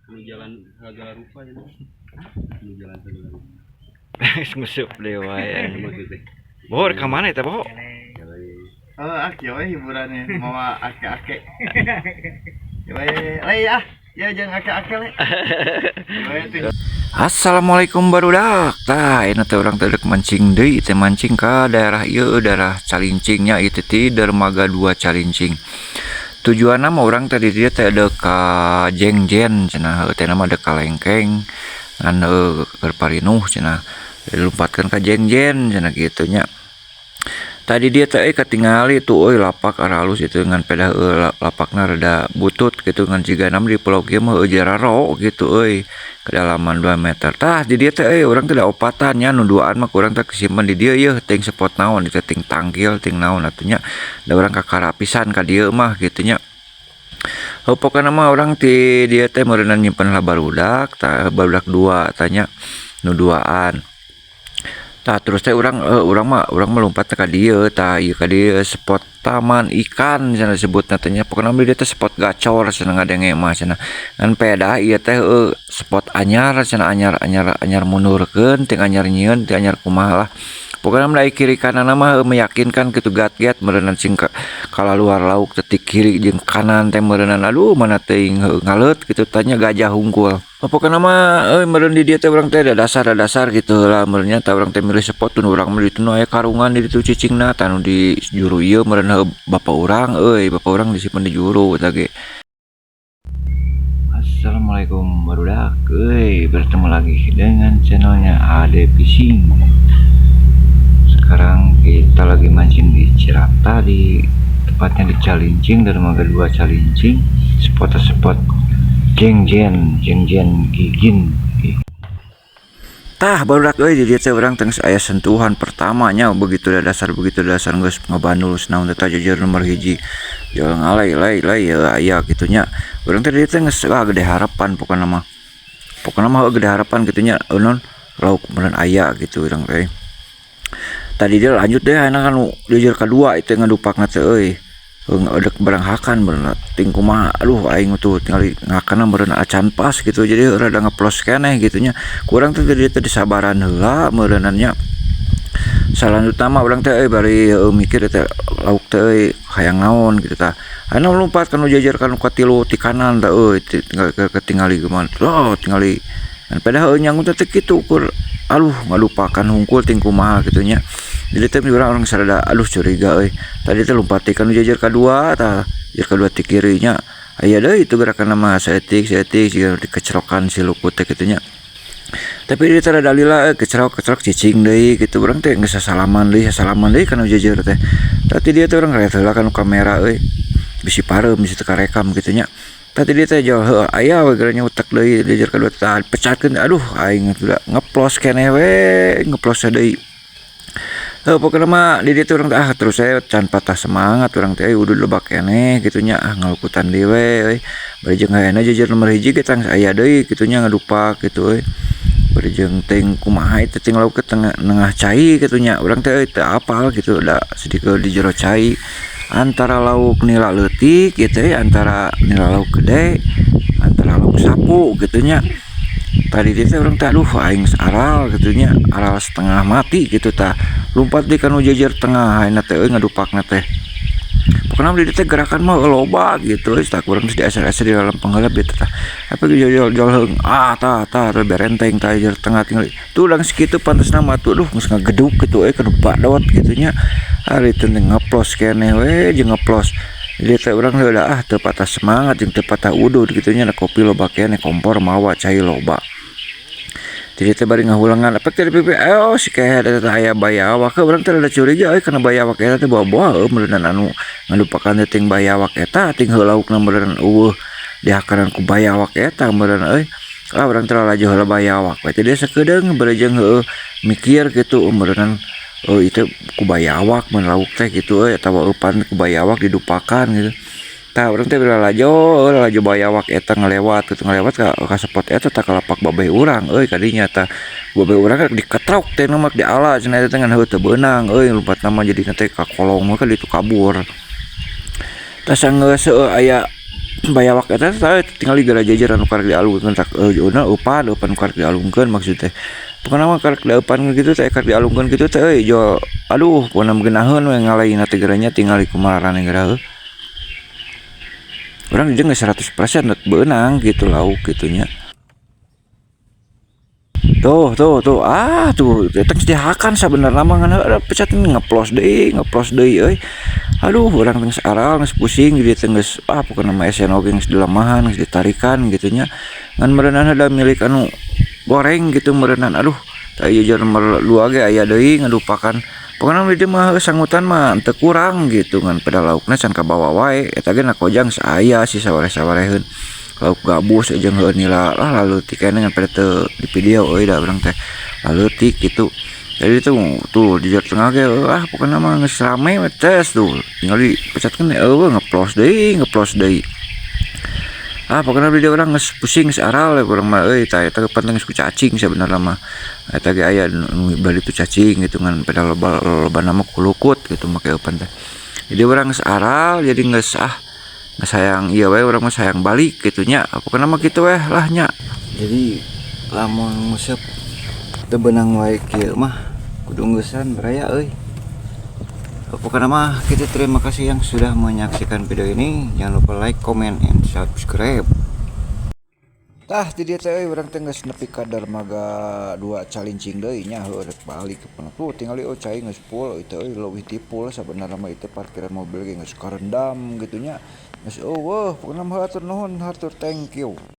Lu jalan segala rupa ya. Lu jalan segala rupa. Ngusup dewa ya. Maksudnya. Bohor ke mana eta, Boh? Oh, aki we hiburannya mau ake-ake. We, ya. Ya jangan ake-ake le. Assalamualaikum barudak. Tah, ini teh urang teh deuk mancing deui, teh mancing ka daerah ieu, daerah Calincingnya itu ti dermaga 2 Calincing. Tujuanna mah urang tadi dia teh ada ka Jengjen cenah, teh nama ada ka Lengkeng ngan keur parinuh cenah. Dilumpatkeun ka Jengjen cenah kitu nya. Tadi dia teh katingali tuh lapak aralus itu dengan pedah lapakna rada butut gitu ngan jiga nam di pulau kieu mah jararo gitu kedalaman 2 meter. Tah di dia teh urang teh da opatannya nu duaan mah urang teh kesimpen di dieu yeuh ting spot naon itu ting tangkil ting naon atunya da urang kakarapisan ka dieu mah gitu nya. Pokokna mah urang ti dia teh meureunna nyimpen lah barudak tah barudak 2 tanya nu duaan. Tah terus teh urang mah lompat ka dieu tah ieu ka dieu spot taman ikan cenah disebutna teh nya pokona dia teh spot gacor cenah ngadenge mah cenah ngan pedah ieu teh spot anyar cenah anyar mundurkeun ting anyar nyieun ting anyar kumaha lah pokona mah kiri kanan mah meyakinkan kitu gat-gat meureunna cing kala luar lauk tetik kiri jeung kanan teh meureunna aduh mana teuing ngaleut kitu tanya gajah hungkul. Pokoknya mah meureun di dia teh urang teh ada dasar gitu lah meureunnya teh urang teh milih spot tun urang mah ditu aya karungan di ditu cicingna tah nu di juru ieu meureun bapak urang bapak urang disimpen di juru eta ge. Assalamualaikum barudak bertemu lagi dengan channelnya Ade Fishing. Sekarang kita lagi mancing di Cirata, di tepatnya di Calincing dermaga 2 Calincing, spot Jengjen Gigin. Tah barudak di dia teh urang teh aya sentuhan pertamanya begitu dasar geus ngabandul naon teh jajar nomor 1 jalan alay ya aya kitu nya urang teh dia teh geus gede harapan pokona mah gede harapan kitu nya non lauk meureun aya gitu urang teh tadi dia lanjut deh anak kan jajar kedua itu ngadupakna teh ngedek beranghakan bener ting kumaha aduh aing tuh tinggal ngakana meureun acan pas gitu jadi rada ngeplos keneh gitu nya kurang teh tadi disabaran heula meureunna nya salanjutna mah urang teh bari mikir teh lauk teh hayang naon gitu tah anu lompat kanu jajar kanu katilu ti kanan tah tinggal ketingali geuman tingali dan padahal nyangun teh kitu ukur aduh ngalupakan hungkul ting kumaha gitu nya jadi teh orang sarada aduh curiga tadi teh lompat kan jajar kedua tah jajar kedua ti kirinya aya deui itu gerakan nama setik siga dikecerokan si luput teh kitu nya tapi dia teh dalila kecerok cicing deui gitu urang teh geus salaman deui kana jajar teh tapi dia teh urang ngaliat heula kana kamera bisi parem bisi teu karekam kitu nya tadi dia teh jauh aya we geranya utek deui jajar kedua tah pecatkeun aduh aing udah ngeplos keneh we ngeplos deui. Pokoknya mah di dia tuh orang terus saya can patah semangat orang teh udah lebak keneh gitunya ngalukutan dewe bari jeung hayana jajar nomor 1 kita aya deui gitunya ngadupak gitu bari jeung teng kumaha teh ting lauk ke tengah cai gitunya urang teh teu apal gitu da sedikit di jero cai antara lauk nila leutik gitu antara nila lauk gede antara lauk sapu gitunya tadi dia teh urang teh aduh aing aral gitunya aral setengah mati gitu tah lompat di kanu jajar tengah hayana teh ngadupakna teh pokona di teh gerakan mah loba gitu tak urang di asal-asal di dalam penggalap gitu tah apa jol heung tah berenteng tah jajar tengah tinggal tuh urang sakitu pantesna mah tuh aduh geus ngageduk gitu kanu badot gitunya ari teh ngeplos keneh we jeung ngeplos dia teh urang udah teu patah semangat jeung teu patah udud gitunya kopi loba keneh kompor mawa cai loba. Jadi teh bari ngahulangan apa teh pipi si kayak ada aya bayawak urang teh ada curiga kana bayawak eta teh bawa meureun anu ngadupakan teh ting bayawak eta ting laukna meureun dihakaran ku bayawak eta meureun urang teh laju heula bayawak we teh dia sakedeung bari jeung mikir gitu meureun itu ku bayawak mun lauk teh gitu eta eupan ku bayawak didupakan gitu. Tah urang teh laju bayawak eta ngelewat ka spot eta tah kalapak babeh urang kadinya tah babeh urang diketrok teh nama di ala cenah eta ngan heueuh teu beunang lompat nama jadi teh ka kolong mah ditu kabur. Tah sanggeus aya bayawak eta tinggal di gara jajaran nu karek dialungkeun tak upan nu karek dialungkeun maksud teh pokona mah karek dieupan gitu teh karek dialungkeun gitu teh jo aduh pokona geunaheun we ngalaina teh geranya tinggal di kumararan geura urang di geus 100% beunang gitu lauk gitunya. Tuh tetep dihakan sebenarnya mah ada pecat ngeplos deui euy. Aduh urang teh aral geus pusing jadi teh geus pokona mah esen oge geus dilemahan geus ditarikan gitunya. Ngan meureunana ada milik anu goreng gitu meureunana aduh tah ieu jeung nomor 2 ge aya deui ngadupakan. Pokona di mah sanggutan mah teu kurang gitu ngan pada laukna can kabawa wae eta ge nakojang saaya si saware-sawareheun. Lauk gabus aja nggak nila lalu tiknya ngan pada teu di video da urang teh lalu tik gitu jadi tuh di jalan tengah ge pokoknya mah geus rame tes tuh tinggal dipecatkeun ngeplos deui pokoknya video orang geus pusing searal urang mah tah eta penting ku cacing sebenarnya mah eta ge aya nu bali tu cacing gitu ngan pada loba nama kulukut gitu make eupan teh jadi urang geus aral jadi geus sayang iya wae urang mah sayang balik gitunya pokona mah kitu weh lah nya jadi lamun musep teu beunang wae kieu mah kudu ngeusan beraya euy pokona mah kitu terima kasih yang sudah menyaksikan video ini jangan lupa like comment and subscribe tah di dieu teh urang teh geus nepi ka dermaga 2 calincing deui nya rek balik ke tuh tinggal cai geus full itu leuwih ti full sabenerna mah itu parkiran mobil ge geus karendam gitunya geus pokona mah hatur nuhun hatur thank you.